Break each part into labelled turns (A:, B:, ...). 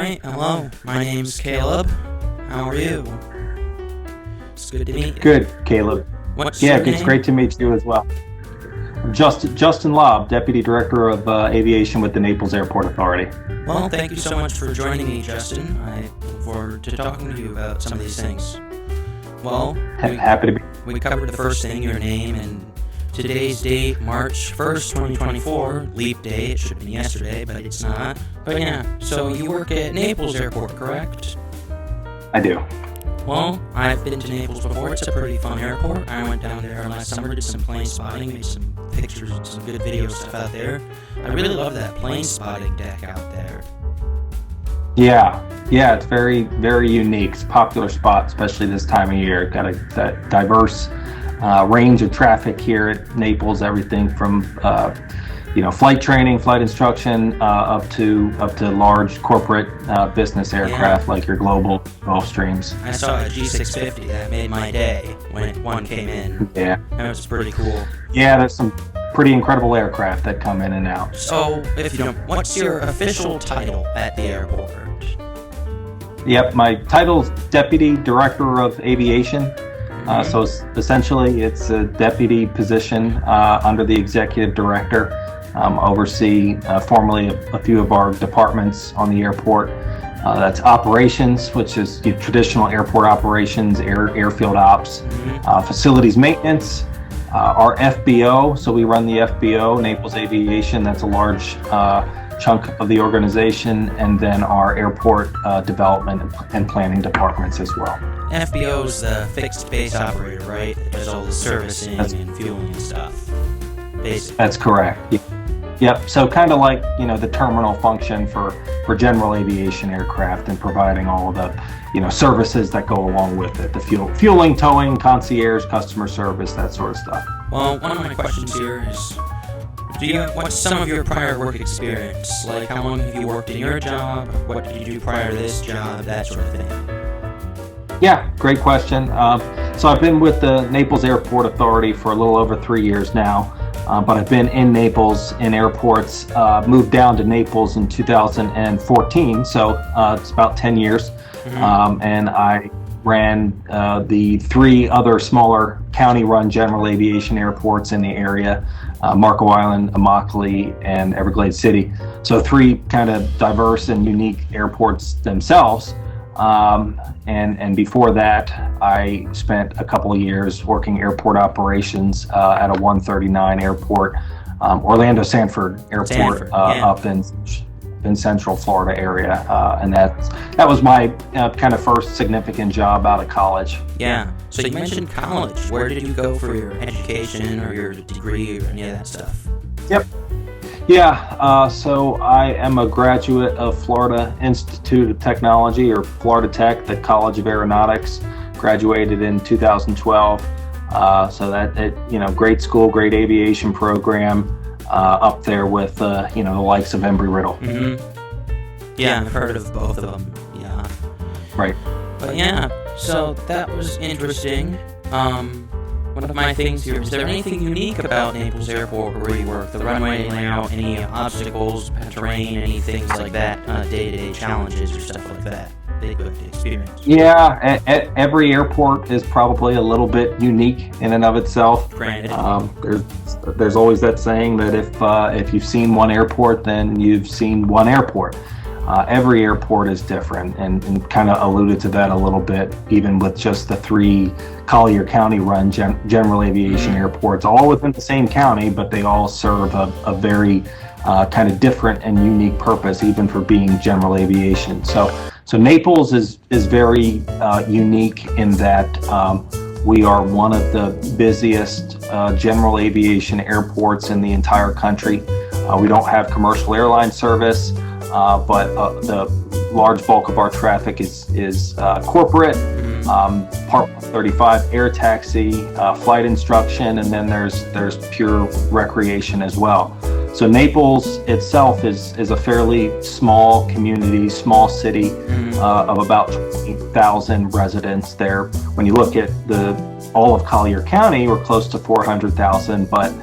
A: Alright, hello. My name's Caleb. How are you? It's good to meet you.
B: Good, Caleb.
A: What's your name?
B: It's great to meet you as well. Justin Lobb, Deputy Director of Aviation with the Naples Airport Authority.
A: Well, thank you so much for joining me, Justin. I look forward to talking to you about some of these things. Well,
B: happy to be.
A: We covered the first thing, your name, and today's date, March 1st, 2024, leap day. It should have been yesterday, but it's not. But yeah, so you work at Naples Airport, correct?
B: I do.
A: Well, I've been to Naples before. It's a pretty fun airport. I went down there last summer, did some plane spotting, made some pictures and some good video stuff out there. I really love that plane spotting deck out there.
B: Yeah, it's very, very unique. It's a popular spot, especially this time of year. Got a diverse range of traffic here at Naples. Everything from flight training, flight instruction, up to large corporate business aircraft like your global Gulfstreams.
A: I saw a G650 that made my day when one came in.
B: Yeah,
A: that was pretty cool.
B: Yeah, there's some pretty incredible aircraft that come in and out.
A: So, if you don't, what's your official title at the airport?
B: Yep, my title's Deputy Director of Aviation. So essentially, it's a deputy position under the Executive Director. Oversee formally a few of our departments on the airport. That's operations, which is traditional airport operations, airfield ops, facilities maintenance, our FBO. So we run the FBO, Naples Aviation. That's a large chunk of the organization, and then our airport development and planning departments as well.
A: FBO is the fixed base operator, right? That does all the servicing and fueling and stuff. Basically.
B: That's correct. Yep. So kind of like the terminal function for general aviation aircraft, and providing all of the services that go along with it, the fueling, towing, concierge, customer service, that sort of stuff.
A: Well, one of my questions here is, what's some of your prior work experience? Like, how long have you worked in your job? What did you do prior to this job? That sort of thing.
B: Yeah, great question. So I've been with the Naples Airport Authority for a little over 3 years now, but I've been in Naples in airports, moved down to Naples in 2014, so it's about 10 years. And I ran the 3 other smaller county-run general aviation airports in the area, Marco Island, Immokalee, and Everglades City. So 3 kind of diverse and unique airports themselves. And before that, I spent a couple of years working airport operations at a 139 airport, Orlando Sanford Airport, up in Central Florida area, and that was my kind of first significant job out of college.
A: Yeah. So you mentioned college. Where did you go for your education or your degree or any of that stuff?
B: Yep. Yeah, so I am a graduate of Florida Institute of Technology, or Florida Tech, the College of Aeronautics. Graduated in 2012. So that great school, great aviation program, up there with the likes of Embry-Riddle.
A: Yeah, I've heard of both of them. Yeah.
B: Right.
A: But yeah, so that was interesting. One of my things here, is there anything unique about Naples Airport where you work? The runway layout, any obstacles, terrain, any things like that, day-to-day challenges or stuff like that? Big experience.
B: Yeah, every airport is probably a little bit unique in and of itself.
A: Granted.
B: There's always that saying that if you've seen one airport, then you've seen one airport. Every airport is different, and kind of alluded to that a little bit, even with just the 3 Collier County run general aviation airports, all within the same county, but they all serve a very kind of different and unique purpose, even for being general aviation. So Naples is very unique in that we are one of the busiest general aviation airports in the entire country. We don't have commercial airline service, but the large bulk of our traffic is corporate, Part 135 air taxi, flight instruction, and then there's pure recreation as well. So Naples itself is a fairly small community, small city of about 20,000 residents there. When you look at all of Collier County, we're close to 400,000, but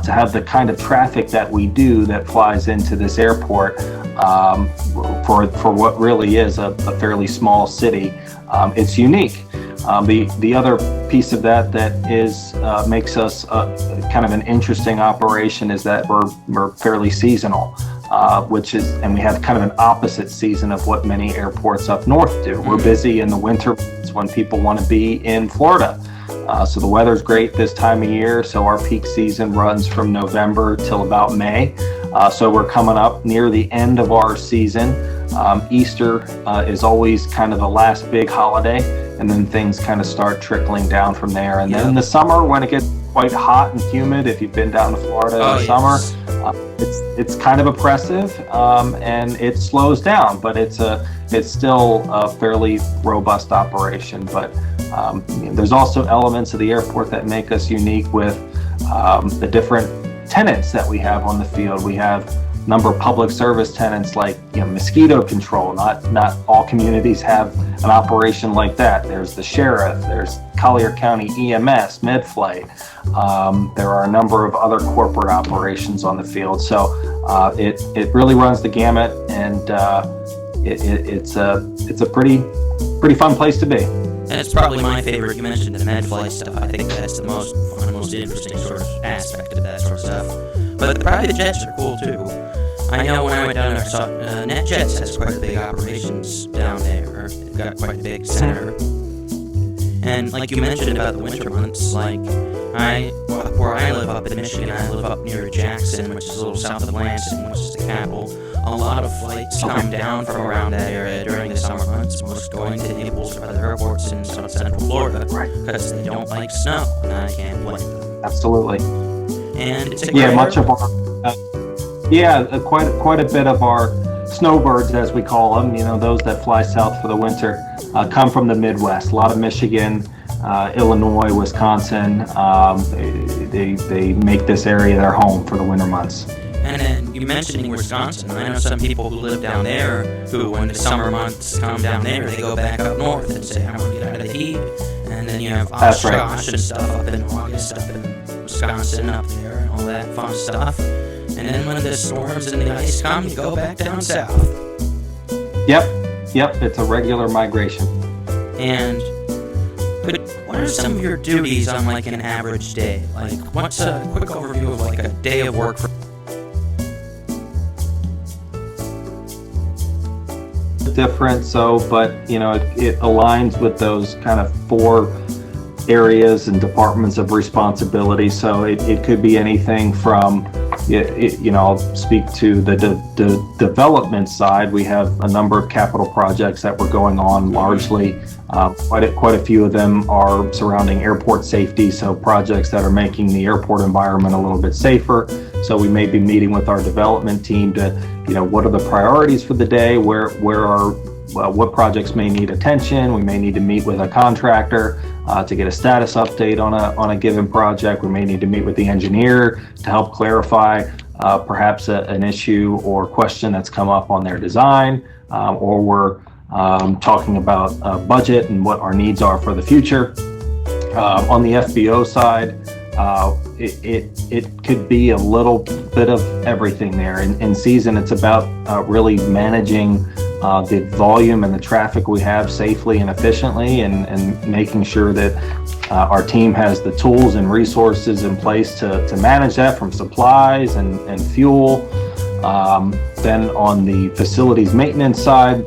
B: to have the kind of traffic that we do that flies into this airport for what really is a fairly small city. It's unique. The other piece of that is makes us kind of an interesting operation is that we're fairly seasonal, and we have kind of an opposite season of what many airports up north do. We're busy in the winter when people want to be in Florida. So the weather's great this time of year, so our peak season runs from November till about May. So we're coming up near the end of our season. Easter is always kind of the last big holiday, and then things kind of start trickling down from there. And then in the summer, when it gets quite hot and humid, if you've been down to Florida in the summer, it's kind of oppressive, and it slows down, but it's still a fairly robust operation. But there's also elements of the airport that make us unique with the different tenants that we have on the field. We have a number of public service tenants like mosquito control. Not all communities have an operation like that. There's the sheriff, there's Collier County EMS, Medflight. There are a number of other corporate operations on the field. So it really runs the gamut, and it's a pretty fun place to be.
A: And it's probably my favorite. You mentioned the Medflight stuff. I think that's the most fun, most interesting sort of aspect of that sort of stuff. But the private jets are cool too. I know when I went down there, I saw NetJets has quite a big operations down there. They've got quite a big center. And like you mentioned about the winter months, like where I live up in Michigan, I live up near Jackson, which is a little south of Lansing, which is the capital. A lot of flights come down from around that area during the summer months, most going to Naples or other airports in South Central Florida, because they don't like snow, and I can't blame them.
B: Absolutely.
A: And it's a
B: quite a bit of our snowbirds, as we call them, those that fly south for the winter, come from the Midwest. A lot of Michigan, Illinois, Wisconsin. They make this area their home for the winter months.
A: And then you mentioning Wisconsin, I know some people who live down there who, when the summer months come down there, they go back up north and say, I want to get out of the heat. And then you have Oshkosh and stuff up in August, up in Wisconsin, up there, and all that fun stuff. And then when the storms and the ice come, you go back down south.
B: Yep, it's a regular migration.
A: And what are some of your duties on like an average day? Like, what's a quick overview of like a day of work for
B: different, but it aligns with those kind of 4 areas and departments of responsibility. So it could be anything from I'll speak to the development side. We have a number of capital projects that were going on, largely quite a few of them are surrounding airport safety, so projects that are making the airport environment a little bit safer. So we may be meeting with our development team to what are the priorities for the day, what projects may need attention. We may need to meet with a contractor to get a status update on a given project. We may need to meet with the engineer to help clarify perhaps an issue or question that's come up on their design, or we're talking about budget and what our needs are for the future. On the FBO side, it could be a little bit of everything there. In season, it's about really managing the volume and the traffic we have safely and efficiently, and making sure that our team has the tools and resources in place to manage that, from supplies and fuel. Then on the facilities maintenance side,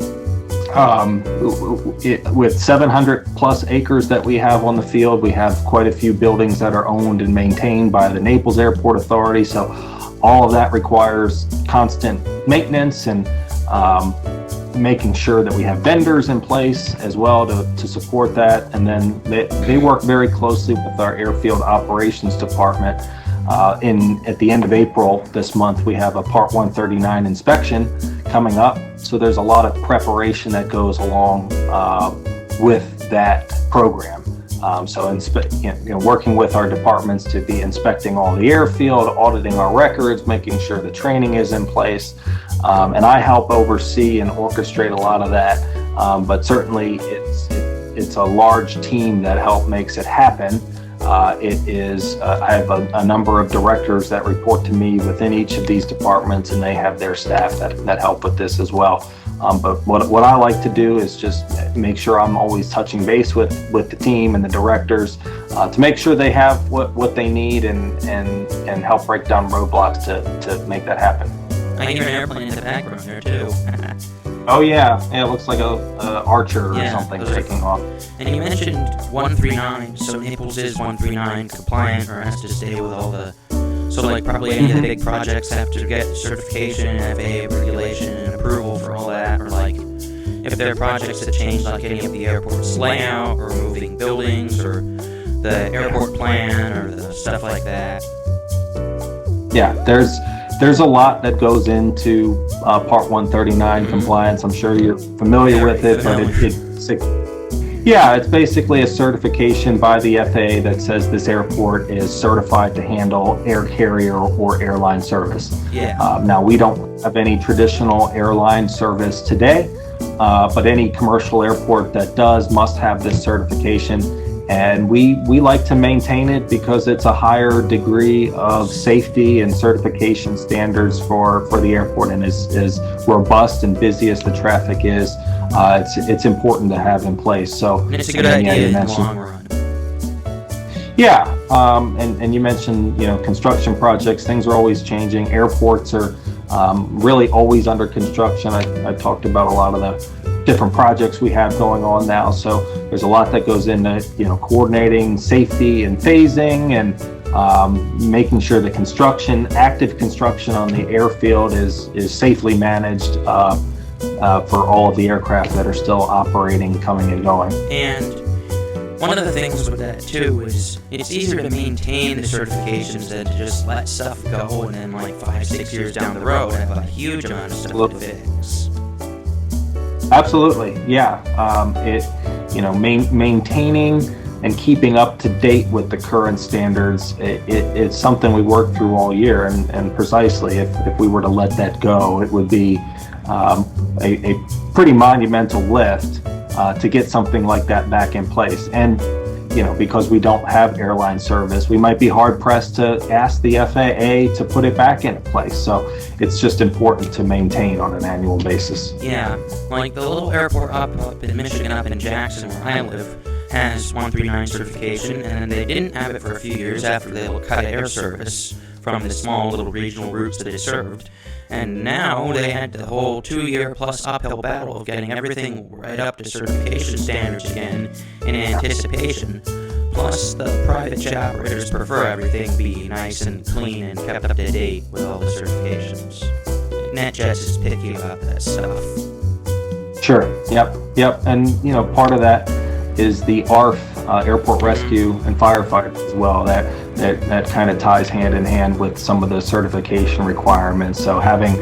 B: with 700 plus acres that we have on the field, we have quite a few buildings that are owned and maintained by the Naples Airport Authority. So all of that requires constant maintenance and making sure that we have vendors in place as well to support that. And then they work very closely with our airfield operations department. At the end of April this month, we have a Part 139 inspection coming up. So there's a lot of preparation that goes along with that program. Working with our departments to be inspecting all the airfield, auditing our records, making sure the training is in place. And I help oversee and orchestrate a lot of that. But certainly it's a large team that makes it happen. I have a number of directors that report to me within each of these departments, and they have their staff that help with this as well. But what I like to do is just make sure I'm always touching base with the team and the directors to make sure they have what they need and help break down roadblocks to make that happen.
A: I hear an airplane in the background there too.
B: Oh yeah, it looks like a Archer or something taking off.
A: And you mentioned 139, so Naples is 139 compliant, or has to stay with all the. So like probably any of the big projects have to get certification, FAA regulation, and approval for all that, or like if there are projects that change like any of the airport's layout, or moving buildings, or the airport plan, or the stuff like that.
B: Yeah, there's a lot that goes into Part 139 compliance. I'm sure you're familiar with it, but it's basically a certification by the FAA that says this airport is certified to handle air carrier or airline service. Now, we don't have any traditional airline service today, but any commercial airport that does must have this certification. And we like to maintain it because it's a higher degree of safety and certification standards for the airport, and as robust and busy as the traffic is, it's important to have in place. So
A: and it's a good idea in the long run.
B: Yeah, and you mentioned construction projects. Things are always changing. Airports are really always under construction. I talked about a lot of the different projects we have going on now, so there's a lot that goes into coordinating safety and phasing, and making sure the active construction on the airfield is safely managed for all of the aircraft that are still operating, coming and going.
A: And one of the things with that too is it's easier to maintain the certifications than to just let stuff go and then like 5-6 years down the road have a huge amount of stuff to fix.
B: Absolutely, yeah. Maintaining and keeping up to date with the current standards, it's something we work through all year, and precisely if we were to let that go, it would be a pretty monumental lift to get something like that back in place. And because we don't have airline service, we might be hard pressed to ask the FAA to put it back into place. So it's just important to maintain on an annual basis.
A: Yeah, like the little airport up in Michigan, up in Jackson, where I live, has 139 certification, and they didn't have it for a few years after they cut air service from the small little regional routes that it served. And now they had the whole 2-year plus uphill battle of getting everything right up to certification standards again in anticipation. Plus, the private jet operators prefer everything be nice and clean and kept up to date with all the certifications. NetJets is picky about that stuff.
B: Sure. Yep. And part of that is the ARF, Airport Rescue and Firefighting as well. That kind of ties hand in hand with some of the certification requirements. So having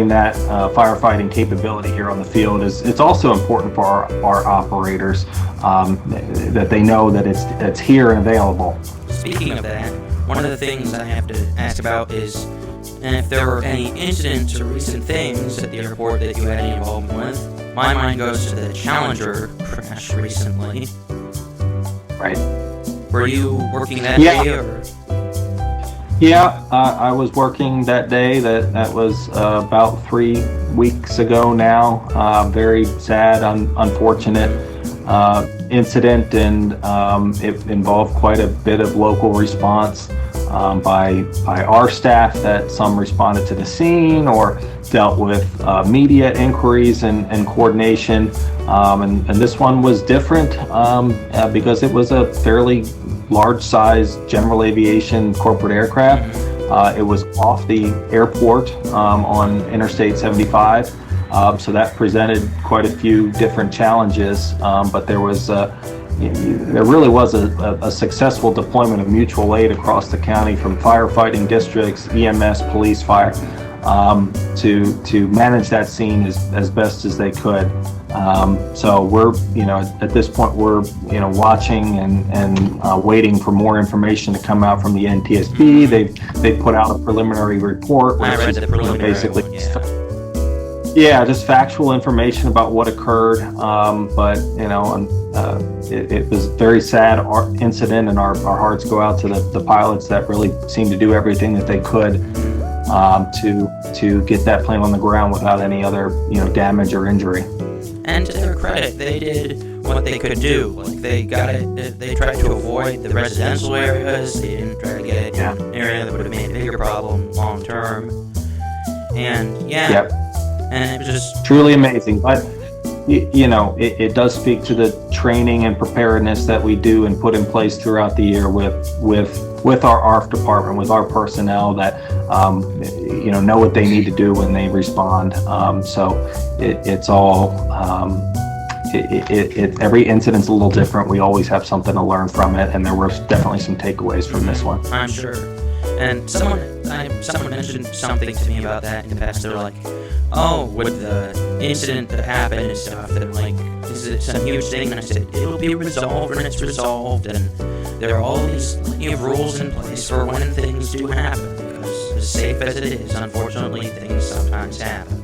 B: that firefighting capability here on the field it's also important for our operators, that they know that it's here and available.
A: Speaking of that, one of the things I have to ask about is if there were any incidents or recent things at the airport that you had any involvement with. My mind goes to the Challenger crash recently.
B: Right.
A: Were you working that day? Or?
B: Yeah, I was working that day. That was about 3 weeks ago now. Very sad, unfortunate incident, and it involved quite a bit of local response by our staff. That some responded to the scene or dealt with media inquiries and coordination. And this one was different because it was a fairly large-size general aviation corporate aircraft. It was off the airport on Interstate 75, so that presented quite a few different challenges. But there really was a successful deployment of mutual aid across the county from firefighting districts, EMS, police, fire, to manage that scene as best as they could. So we're, at this point we're, watching and waiting for more information to come out from the NTSB. They put out a preliminary report, which
A: I read the preliminary
B: basically,
A: one, yeah.
B: Yeah, just factual information about what occurred. But it was a very sad incident, and our hearts go out to the pilots that really seemed to do everything that they could to get that plane on the ground without any other damage or injury.
A: And to their credit, they did what they could do. Like they tried to avoid the residential areas. They didn't try to get an area that would have made a bigger problem long term. And and it was just
B: truly amazing. But it does speak to the training and preparedness that we do and put in place throughout the year with our ARF department, with our personnel that know what they need to do when they respond. So it's all every incident's a little different. We always have something to learn from it, and there were definitely some takeaways from this one.
A: I'm sure. And someone mentioned something to me about that in the past. They're like, "Oh, with the incident that happened and stuff, they're like, is it some huge thing?" And I said, "It'll be resolved when it's resolved, and there are all these rules in place for when things do happen. Because as safe as it is, unfortunately, things sometimes happen."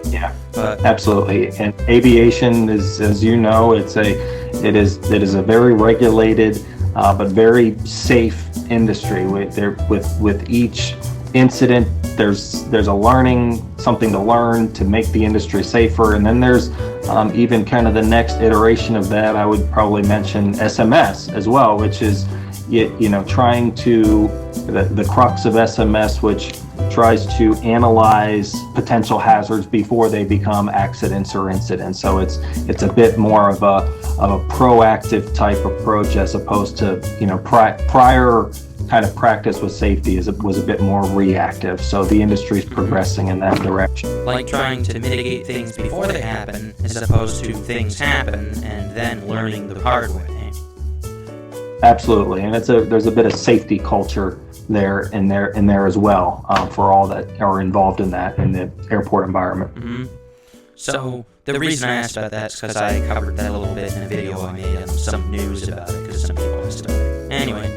B: Yeah, absolutely. And aviation is, as you know, it is a very regulated but very safe industry. With each incident, there's something to learn to make the industry safer, and then there's even kind of the next iteration of that. I would probably mention SMS as well, which is trying to the crux of SMS, which tries to analyze potential hazards before they become accidents or incidents. So it's a bit more of a proactive type approach, as opposed to prior kind of practice with safety was a bit more reactive. So the industry is progressing in that direction.
A: Like trying to mitigate things before they happen, as opposed to things happen and then learning the hard way.
B: Absolutely, and there's a bit of safety culture there as well for all that are involved in that in the airport environment.
A: Mm-hmm. So the reason I asked about that is because I covered that a little bit in a video I made and some news about it because some people asked about it. Anyway,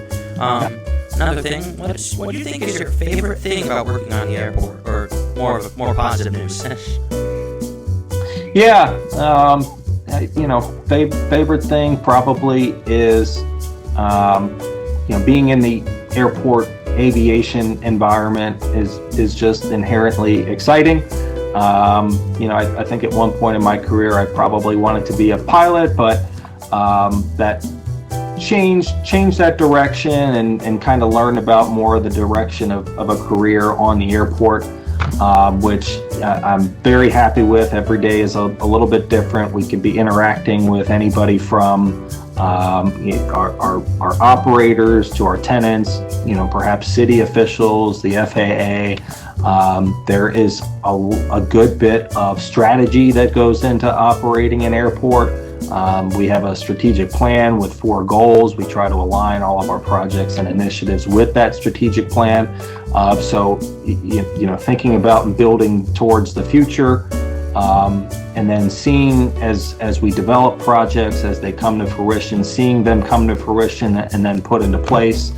A: another thing, what do you think is your favorite thing about working on the airport, or more positive news?
B: Favorite thing probably is being in the airport aviation environment is just inherently exciting. I think at one point in my career I probably wanted to be a pilot, but that changed that direction and kind of learned about more of the direction of a career on the airport, which I'm very happy with. Every day is a little bit different. We can be interacting with anybody from our operators to our tenants, perhaps city officials, the FAA. There is a good bit of strategy that goes into operating an airport. We have a strategic plan with 4 goals. We try to align all of our projects and initiatives with that strategic plan. So thinking about and building towards the future, and then seeing as we develop projects, as they come to fruition, seeing them come to fruition and then put into place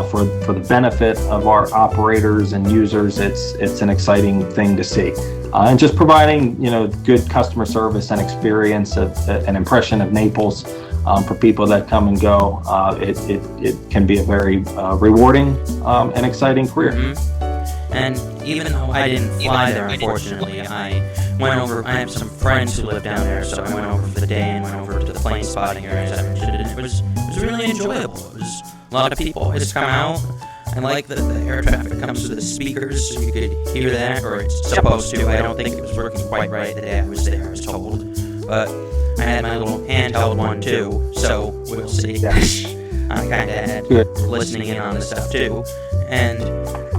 B: for the benefit of our operators and users. It's an exciting thing to see. And just providing good customer service and experience, an impression of Naples for people that come and go. It can be a very rewarding and exciting career.
A: Mm-hmm. And even though I didn't fly there, unfortunately, I went over. I have some friends who live down there, so I went over for the day and went over to the plane spotting area, as I mentioned, and it was really enjoyable. It was a lot of people always come out. I like that the air traffic comes to the speakers, so you could hear that, or it's supposed to. I don't think it was working quite right the day I was there, I was told. But I had my little handheld one too, so we'll see. I kind of had listening in on the stuff too. And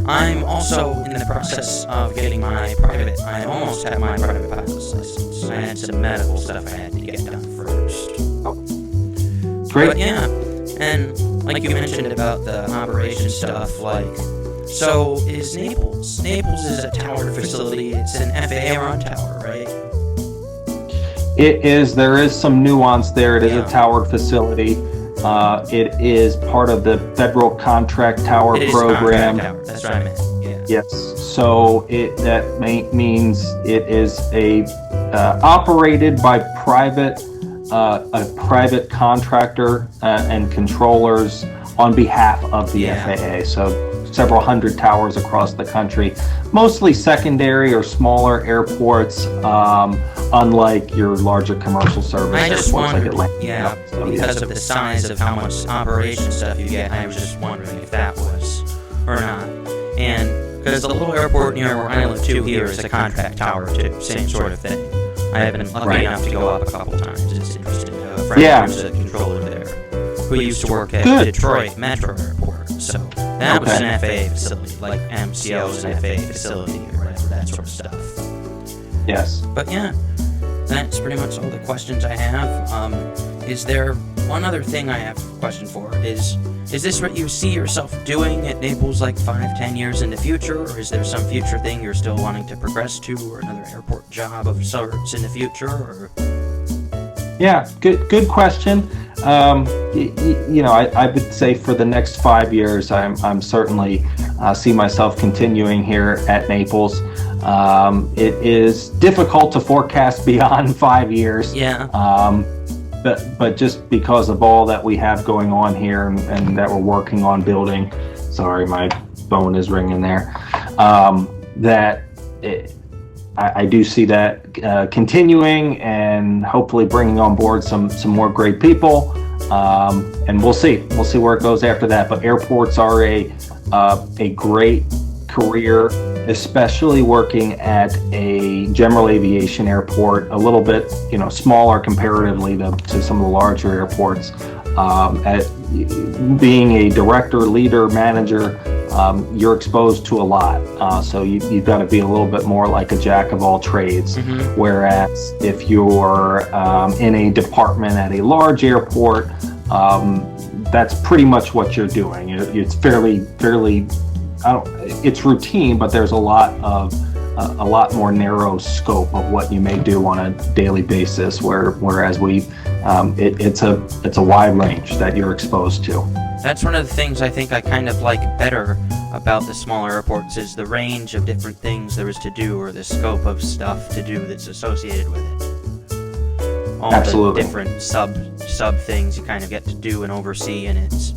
A: I'm also in the process of getting my private. I almost have my private pilot's license. I had some medical stuff I had to get done first.
B: Great.
A: But yeah, and like you mentioned about the operation stuff, so is Naples. Naples is a towered facility. It's an FAA-run tower, right?
B: It is. There is some nuance there. It is a towered facility. It is part of the federal contract tower program.
A: Contract tower. That's what I meant. Yeah.
B: Yes. So that means it is operated by a private contractor and controllers on behalf of the FAA. So several hundred towers across the country, mostly secondary or smaller airports, unlike your larger commercial service
A: I
B: airports
A: just wondered,
B: like Atlanta.
A: because of the size of how much operation stuff you get, I was just wondering if that was or not. And because the little airport near where I live too here is a contract tower too, same sort of thing. I have been lucky enough to go up a couple times. It's interesting. A friend who's a controller there, who used to work at Detroit Metro Airport, so that was an FAA facility, like MCO is an FAA facility or whatever, that sort of stuff.
B: Yes.
A: But yeah, that's pretty much all the questions I have. Is there one other thing I have a question for? Is this what you see yourself doing at Naples like 5-10 years in the future, or is there some future thing you're still wanting to progress to, or another airport job of sorts in the future? Or
B: yeah, good question. I would say for the next 5 years, I'm certainly see myself continuing here at Naples. It is difficult to forecast beyond 5 years.
A: Yeah.
B: But just because of all that we have going on here and that we're working on building, sorry, my phone is ringing there. I do see that continuing and hopefully bringing on board some more great people. And we'll see where it goes after that. But airports are a great career, especially working at a general aviation airport, a little bit smaller comparatively to some of the larger airports. At being a director, leader, manager, you're exposed to a lot. So you've got to be a little bit more like a jack of all trades.
A: Mm-hmm.
B: Whereas if you're in a department at a large airport, that's pretty much what you're doing. It's fairly. It's routine, but there's a lot more narrow scope of what you may do on a daily basis. Whereas it's a wide range that you're exposed to.
A: That's one of the things I think I kind of like better about the smaller airports is the range of different things there is to do, or the scope of stuff to do that's associated with it. All
B: Absolutely.
A: the different sub things you kind of get to do and oversee, and it's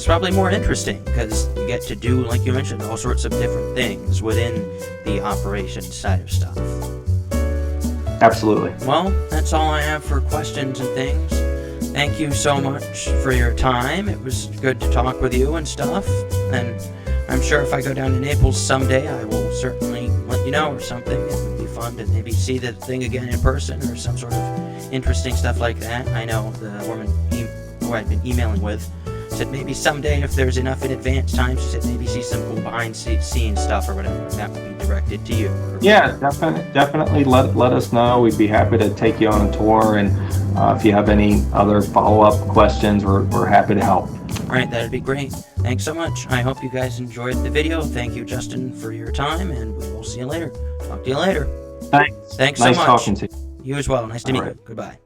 A: probably more interesting because you get to do, like you mentioned, all sorts of different things within the operations side of stuff.
B: Absolutely.
A: Well, that's all I have for questions and things. Thank you so much for your time. It was good to talk with you and stuff. And I'm sure if I go down to Naples someday, I will certainly let you know or something. It would be fun to maybe see the thing again in person or some sort of interesting stuff like that. I know the woman who I've been emailing with said maybe someday, if there's enough in advance time, she said maybe see some cool behind-the-scenes stuff or whatever. That would be directed to you.
B: Yeah, definitely let us know. We'd be happy to take you on a tour, and if you have any other follow-up questions, we're happy to help.
A: All right, that'd be great. Thanks so much. I hope you guys enjoyed the video. Thank you, Justin, for your time, and we will see you later. Talk to you later.
B: Thanks.
A: Thanks so much.
B: Nice talking to you.
A: You as well. Nice to meet you. Goodbye.